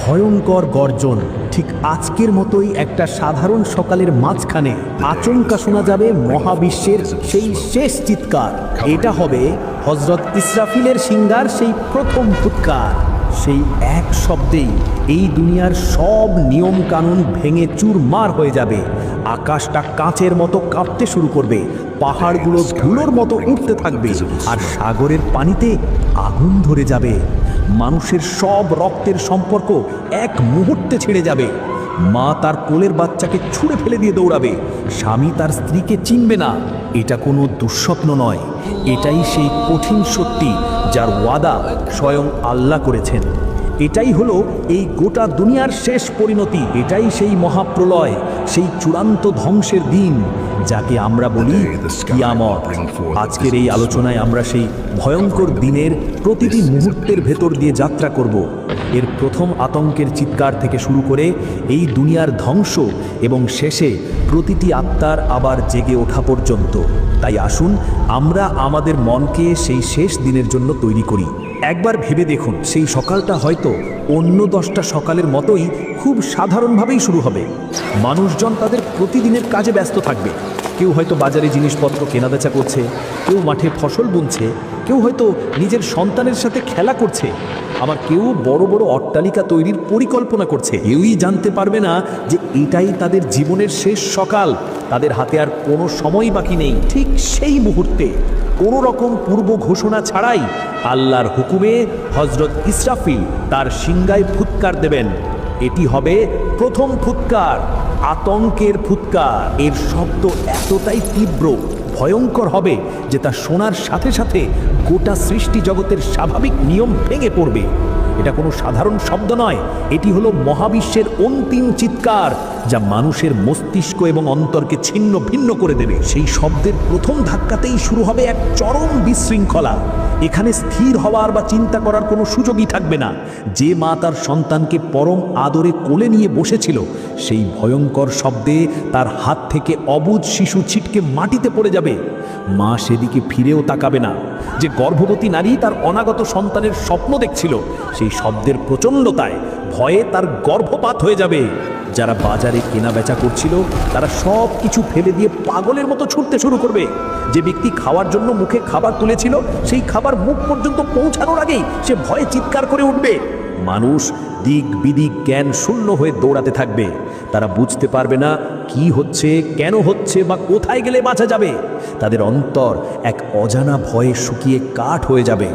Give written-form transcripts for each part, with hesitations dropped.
ভয়ঙ্কর গর্জন। ঠিক আজকের মতোই একটা সাধারণ সকালের মাঝখানে আচমকা শোনা যাবে মহাবিশ্বের সেই শেষ চিৎকার। এটা হবে হযরত ইসরাফিলের সিংহার সেই প্রথম ফুৎকার। সেই এক শব্দেই এই দুনিয়ার সব নিয়ম কানুন ভেঙে চুরমার হয়ে যাবে। আকাশটা কাঁচের মতো কাঁপতে শুরু করবে, পাহাড়গুলো ধুলোর মতো উঠতে থাকবে, আর সাগরের পানিতে আগুন ধরে যাবে। মানুষের সব রক্তের সম্পর্ক এক মুহূর্তে ছেড়ে যাবে। মা তার কোলের বাচ্চাকে ছুঁড়ে ফেলে দিয়ে দৌড়াবে, স্বামী তার স্ত্রীকে চিনবে না। এটা কোনো দুঃস্বপ্ন নয়, এটাই সেই কঠিন সত্যি যার ওয়াদা স্বয়ং আল্লাহ করেছেন। এটাই হলো এই গোটা দুনিয়ার শেষ পরিণতি। এটাই সেই মহাপ্রলয়, সেই চূড়ান্ত ধ্বংসের দিন যাকে আমরা বলি কিয়ামত। আজকের এই আলোচনায় আমরা সেই ভয়ঙ্কর দিনের প্রতিটি মুহূর্তের ভেতর দিয়ে যাত্রা করব। এর প্রথম আতঙ্কের চিৎকার থেকে শুরু করে এই দুনিয়ার ধ্বংস এবং শেষে প্রতিটি আত্মার আবার জেগে ওঠা পর্যন্ত। তাই আসুন আমরা আমাদের মনকে সেই শেষ দিনের জন্য তৈরি করি। একবার ভেবে দেখুন, সেই সকালটা হয়তো অন্য 10টা সকালের মতোই খুব সাধারণভাবেই শুরু হবে। মানুষজন তাদের প্রতিদিনের কাজে ব্যস্ত থাকবে। কেউ হয়তো বাজারে জিনিসপত্র কেনাবেচা করছে, কেউ মাঠে ফসল বুনছে, কেউ হয়তো নিজের সন্তানের সাথে খেলা করছে, আবার কেউ বড় বড় অট্টালিকা তৈরির পরিকল্পনা করছে। কেউই জানতে পারবে না যে এটাই তাদের জীবনের শেষ সকাল। তাদের হাতে আর কোনো সময় বাকি নেই। ঠিক সেই মুহূর্তে কোনো রকম পূর্ব ঘোষণা ছাড়াই আল্লাহর হুকুমে হযরত ইসরাফিল তার সিংহায় ফুৎকার দেবেন। এটি হবে প্রথম ফুৎকার, আতঙ্কের ফুৎকার। এর শব্দ এতটাই তীব্র, ভয়ঙ্কর হবে যে তা শোনার সাথে সাথে গোটা সৃষ্টি জগতের স্বাভাবিক নিয়ম ভেঙে পড়বে। এটা কোনো সাধারণ শব্দ নয়, এটি হলো মহাবিশ্বের অন্তিম চিৎকার যা মানুষের মস্তিষ্ক এবং অন্তরকে ছিন্ন ভিন্ন করে দেবে। সেই শব্দের প্রথম ধাক্কাতেই শুরু হবে এক চরম বিশৃঙ্খলা। এখানে স্থির হওয়ার বা চিন্তা করার কোনো সুযোগই থাকবে না। যে মা তার সন্তানকে পরম আদরে কোলে নিয়ে বসেছিল, সেই ভয়ঙ্কর শব্দে তার হাত থেকে অবুঝ শিশু ছিটকে মাটিতে পড়ে যাবে। মা সেদিকে ফিরেও তাকাবে না। যে গর্ভবতী নারী তার অনাগত সন্তানের স্বপ্ন দেখছিল, সেই শব্দের প্রচণ্ডতায় ভয়ে তার গর্ভপাত হয়ে যাবে। যারা বাজারে কেনা বেচা করছিল তারা সব কিছু ফেলে দিয়ে পাগলের মতো ছুটতে শুরু করবে। যে ব্যক্তি খাওয়ার জন্য মুখে খাবার তুলেছিল, সেই খাবার মুখ পর্যন্ত পৌঁছানোর আগেই সে ভয়ে চিৎকার করে উঠবে। মানুষ দিক বিদিক জ্ঞান শূন্য হয়ে দৌড়াতে থাকবে। তারা বুঝতে পারবে না কি হচ্ছে, কেন হচ্ছে, বা কোথায় গেলে বাঁচা যাবে। তাদের অন্তর এক অজানা ভয়ে শুকিয়ে কাঠ হয়ে যাবে।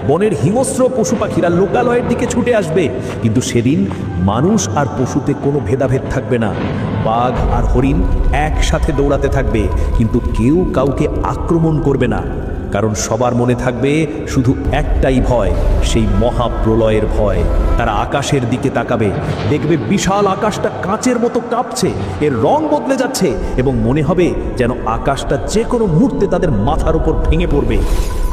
বনের হিংস্র পশু পাখিরা লোকালয়ের দিকে ছুটে আসবে, কিন্তু সেদিন মানুষ আর পশুতে কোনো ভেদাভেদ থাকবে না। বাঘ আর হরিণ একসাথে দৌড়াতে থাকবে, কিন্তু কেউ কাউকে আক্রমণ করবে না। কারণ সবার মনে থাকবে শুধু একটাই ভয়, সেই মহাপ্রলয়ের ভয়। তারা আকাশের দিকে তাকাবে, দেখবে বিশাল আকাশটা কাঁচের মতো কাঁপছে, এর রং বদলে যাচ্ছে, এবং মনে হবে যেন আকাশটা যে কোনো মুহূর্তে তাদের মাথার উপর ভেঙে পড়বে।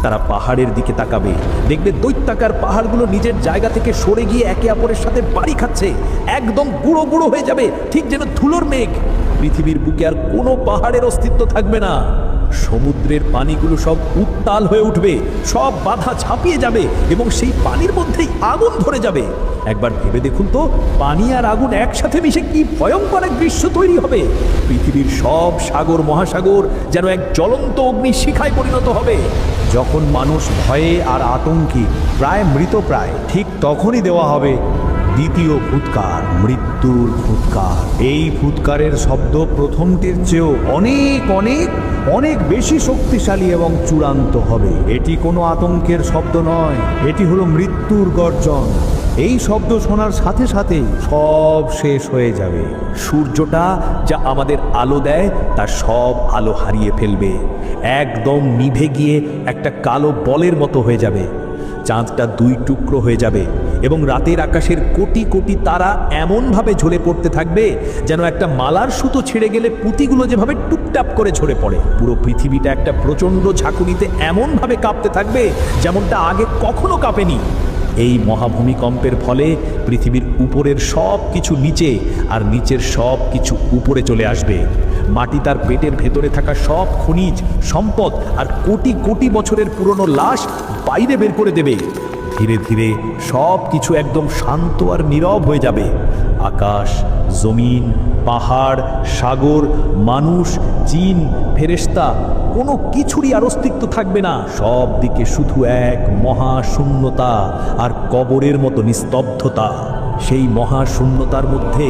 তারা পাহাড়ের দিকে তাকাবে, দেখবে দৈত্যাকার পাহাড়গুলো নিজের জায়গা থেকে সরে গিয়ে একে অপরের সাথে বাড়ি খাচ্ছে, একদম গুঁড়ো গুঁড়ো হয়ে যাবে, ঠিক যেন ধুলোর মেঘ। পৃথিবীর বুকে আর কোনো পাহাড়ের অস্তিত্ব থাকবে না। সমুদ্রের পানিগুলো সব উত্তাল হয়ে উঠবে, সব বাধা ছাপিয়ে যাবে, এবং সেই পানির মধ্যেই আগুন ধরে যাবে। একবার ভেবে দেখুন তো, পানি আর আগুন একসাথে মিশে কি ভয়ঙ্কর এক দৃশ্য তৈরি হবে। পৃথিবীর সব সাগর মহাসাগর যেন এক জ্বলন্ত অগ্নিশিখায় পরিণত হবে। যখন মানুষ ভয়ে আর আতঙ্কে প্রায় মৃতপ্রায়, ঠিক তখনই দেওয়া হবে দ্বিতীয় ফুৎকার, মৃত্যুর ফুৎকার। এই ফুৎকারের শব্দ প্রথমটির চেয়েও অনেক অনেক অনেক বেশি শক্তিশালী এবং চূড়ান্ত হবে। এটি কোনো আতঙ্কের শব্দ নয়, এটি হলো মৃত্যুর গর্জন। এই শব্দ শোনার সাথে সাথেই সব শেষ হয়ে যাবে। সূর্যটা যা আমাদের আলো দেয় তার সব আলো হারিয়ে ফেলবে, একদম নিভে গিয়ে একটা কালো বলের মতো হয়ে যাবে। চাঁদটা 2 টুকরো হয়ে যাবে, এবং রাতের আকাশের কোটি কোটি তারা এমনভাবে ঝরে পড়তে থাকবে যেন একটা মালার সুতো ছেড়ে গেলে পুঁতিগুলো যেভাবে টুপটাপ করে ঝরে পড়ে। পুরো পৃথিবীটা একটা প্রচণ্ড ঝাঁকুনিতে এমনভাবে কাঁপতে থাকবে যেমনটা আগে কখনো কাঁপেনি। এই মহাভূমিকম্পের ফলে পৃথিবীর উপরের সব কিছু নিচে, আর নিচের সব কিছু উপরে চলে আসবে। মাটি তার পেটের ভেতরে থাকা সব খনিজ সম্পদ আর কোটি কোটি বছরের পুরনো লাশ বাইরে বের করে দেবে। ধীরে ধীরে সব কিছু একদম শান্ত আর নীরব হয়ে যাবে। আকাশ, জমিন, পাহাড়, সাগর, মানুষ, জিন, ফেরেশতা, কোনো কিছুরই আর অস্তিত্ব থাকবে না। সব দিকে শুধু এক মহাশূন্যতা আর কবরের মতো নিস্তব্ধতা। সেই মহাশূন্যতার মধ্যে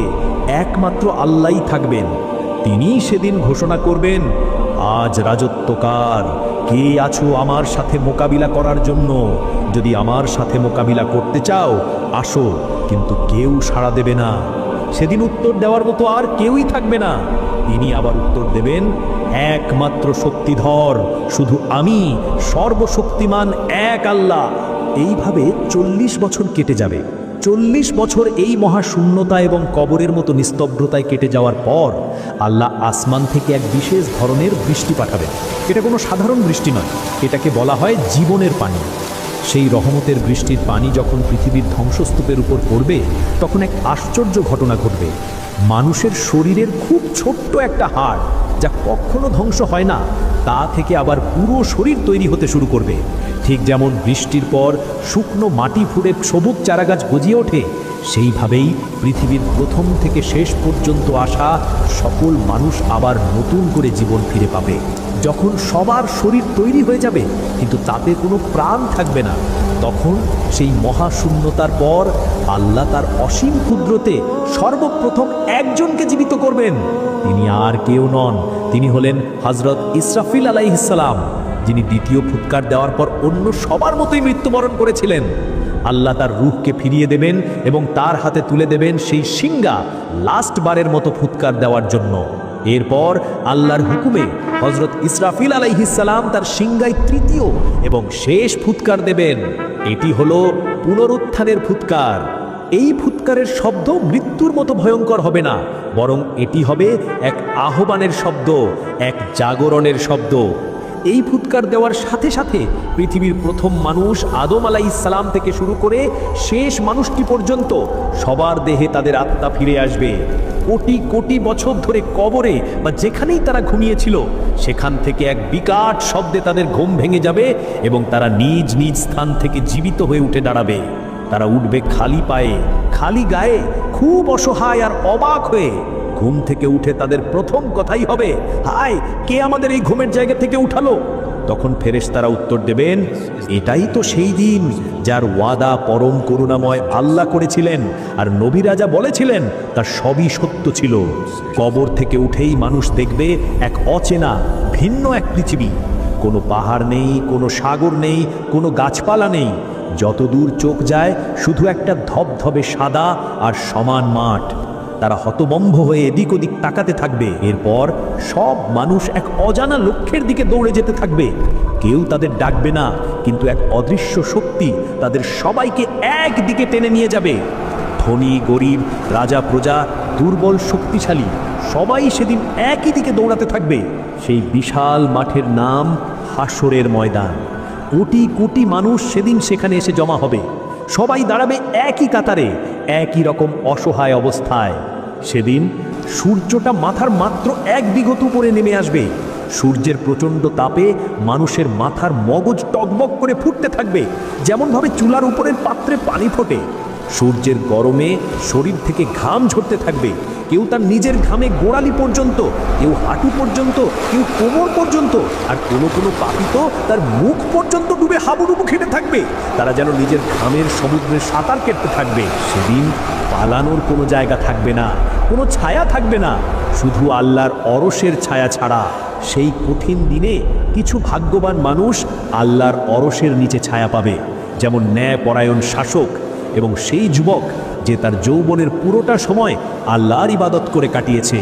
একমাত্র আল্লাহই থাকবেন। তিনিই সেদিন ঘোষণা করবেন, আজ রাজত্বকার, কে আছো আমার সাথে মোকাবিলা করার জন্য? যদি আমার সাথে মোকাবিলা করতে চাও আসো, কিন্তু কেউ সাড়া দেবে না। সেদিন উত্তর দেওয়ার মতো আর কেউই থাকবে না। তিনি আবার উত্তর দেবেন, একমাত্র শক্তিধর শুধু আমি, সর্বশক্তিমান এক আল্লাহ। এইভাবে 40 বছর কেটে যাবে। 40 বছর এই মহাশূন্যতা এবং কবরের মতো নিস্তব্ধতায় কেটে যাওয়ার পর আল্লাহ আসমান থেকে এক বিশেষ ধরনের বৃষ্টি পাঠাবেন। এটা কোনো সাধারণ বৃষ্টি নয়, এটাকে বলা হয় জীবনের পানি। সেই রহমতের বৃষ্টির পানি যখন পৃথিবীর ধ্বংসস্তূপের উপর পড়বে, তখন এক আশ্চর্য ঘটনা ঘটবে। মানুষের শরীরের খুব ছোট্ট একটা হাড়, যা কখনো ধ্বংস হয় না, তা থেকে আবার পুরো শরীর তৈরি হতে শুরু করবে। ঠিক যেমন বৃষ্টির পর শুকনো মাটি ফুঁড়ে সবুজ চারাগাছ গজিয়ে ওঠে, সেইভাবেই পৃথিবীর প্রথম থেকে শেষ পর্যন্ত আসা সকল মানুষ আবার নতুন করে জীবন ফিরে পাবে। যখন সবার শরীর তৈরি হয়ে যাবে কিন্তু তাতে কোনো প্রাণ থাকবে না, তখন সেই মহাশূন্যতার পর আল্লাহ তার অসীম কুদরতে সর্বপ্রথম একজনকে জীবিত করবেন। তিনি আর কেউ নন, তিনি হলেন হযরত ইসরাফিল আলাইহিস সালাম, যিনি দ্বিতীয় ফুৎকার দেওয়ার পর অন্য সবার মতোই মৃত্যুবরণ করেছিলেন। আল্লাহ তার রূহকে ফিরিয়ে দেবেন এবং তার হাতে তুলে দেবেন সেই সিংহা লাস্ট বারের মতো ফুৎকার দেওয়ার জন্য। এরপর আল্লাহর হুকুমে হযরত ইসরাফিল আলাইহিস সালাম তার সিংহায় তৃতীয় এবং শেষ ফুৎকার দেবেন। এটি হলো পুনরুত্থানের ফুৎকার। এই ফুৎকারের শব্দ মৃত্যুর মতো ভয়ঙ্কর হবে না, বরং এটি হবে এক আহ্বানের শব্দ, এক জাগরণের শব্দ। এই ফুৎকার দেওয়ার সাথে সাথে পৃথিবীর প্রথম মানুষ আদম আলাইহিস সালাম থেকে শুরু করে শেষ মানুষটি পর্যন্ত সবার দেহে তাদের আত্মা ফিরে আসবে। কোটি কোটি বছর ধরে কবরে বা যেখানেই তারা ঘুমিয়েছিল, সেখান থেকে এক বিকট শব্দে তাদের ঘুম ভেঙে যাবে এবং তারা নিজ নিজ স্থান থেকে জীবিত হয়ে উঠে দাঁড়াবে। তারা উঠবে খালি পায়ে, খালি গায়ে, খুব অসহায় আর অবাক হয়ে। ঘুম থেকে উঠে তাদের প্রথম কথাই হবে, হায়, কে আমাদের এই ঘুমের জায়গা থেকে উঠালো? তখন ফেরেশতারা উত্তর দেবেন, এটাই তো সেই দিন যার ওয়াদা পরম করুণাময় আল্লাহ করেছিলেন, আর নবী রাজা বলেছিলেন তার সবই সত্য ছিল। কবর থেকে উঠেই মানুষ দেখবে এক অচেনা ভিন্ন এক পৃথিবী। কোনো পাহাড় নেই, কোনো সাগর নেই, কোনো গাছপালা নেই। যতদূর চোখ যায় শুধু একটা ধবধবে সাদা আর সমান মাঠ। তারা হতবম্ব হয়ে এদিক ওদিক তাকাতে থাকবে। এরপর সব মানুষ এক অজানা লক্ষ্যের দিকে দৌড়ে যেতে থাকবে। কেউ তাদের ডাকবে না, কিন্তু এক অদৃশ্য শক্তি তাদের সবাইকে একদিকে টেনে নিয়ে যাবে। ধনী গরিব, রাজা প্রজা, দুর্বল শক্তিশালী, সবাই সেদিন একই দিকে দৌড়াতে থাকবে। সেই বিশাল মাঠের নাম হাসরের ময়দান। কোটি কোটি মানুষ সেদিন সেখানে এসে জমা হবে। সবাই দাঁড়াবে একই কাতারে, একই রকম অসহায় অবস্থায়। সেদিন সূর্যটা মাথার মাত্র 1 বিঘত উপরে নেমে আসবে। সূর্যের প্রচণ্ড তাপে মানুষের মাথার মগজ টকবক করে ফুটতে থাকবে, যেমনভাবে চুলার উপরের পাত্রে পানি ফোটে। সূর্যের গরমে শরীর থেকে ঘাম ঝরতে থাকবে। কেউ তার নিজের ঘামে গোড়ালি পর্যন্ত, কেউ হাঁটু পর্যন্ত, কেউ কোমর পর্যন্ত, আর কোনো কোনো পাপী তো তার মুখ পর্যন্ত ডুবে হাবুডুবু খেতে থাকবে। তারা যেন নিজের ঘামের সমুদ্রে সাঁতার কেটে থাকবে। সেদিন পালানোর কোনো জায়গা থাকবে না, কোনো ছায়া থাকবে না, শুধু আল্লাহর অরসের ছায়া ছাড়া। সেই কঠিন দিনে কিছু ভাগ্যবান মানুষ আল্লাহর অরসের নিচে ছায়া পাবে, যেমন ন্যায়পরায়ণ শাসক এবং সেই যুবক যে তার যৌবনের পুরোটা সময় আল্লাহর ইবাদত করে কাটিয়েছে।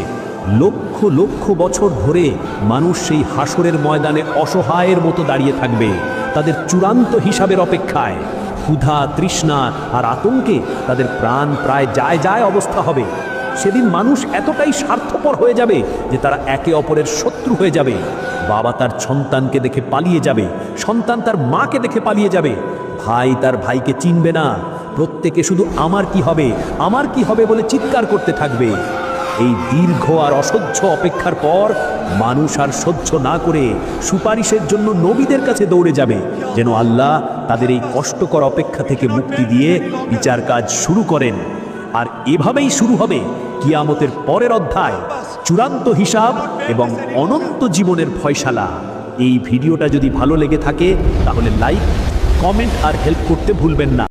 লক্ষ লক্ষ বছর ধরে মানুষ সেই হাসরের ময়দানে অসহায়ের মতো দাঁড়িয়ে থাকবে, তাদের চূড়ান্ত হিসাবের অপেক্ষায়। ক্ষুধা, তৃষ্ণা আর আতঙ্কে তাদের প্রাণ প্রায় যায় যায় অবস্থা হবে। সেদিন মানুষ এতটাই স্বার্থপর হয়ে যাবে যে তারা একে অপরের শত্রু হয়ে যাবে। বাবা তার সন্তানকে দেখে পালিয়ে যাবে, সন্তান তার মাকে দেখে পালিয়ে যাবে, ভাই তার ভাইকে চিনবে না। প্রত্যেকে শুধু আমার কি হবে, আমার কি হবে বলে চিৎকার করতে থাকবে। এই দীর্ঘ আর অসহ্য অপেক্ষার পর মানুষ আর সহ্য না করে সুপারিশের জন্য নবীদের কাছে দৌড়ে যাবে, যেন আল্লাহ তাদের এই কষ্টকর অপেক্ষা থেকে মুক্তি দিয়ে বিচার কাজ শুরু করেন। আর এভাবেই শুরু হবে কিয়ামতের পরের অধ্যায়, চূড়ান্ত হিসাব এবং অনন্ত জীবনের ফয়সালা। এই ভিডিওটা যদি ভালো লেগে থাকে তাহলে লাইক, কমেন্ট আর হেল্প করতে ভুলবেন না।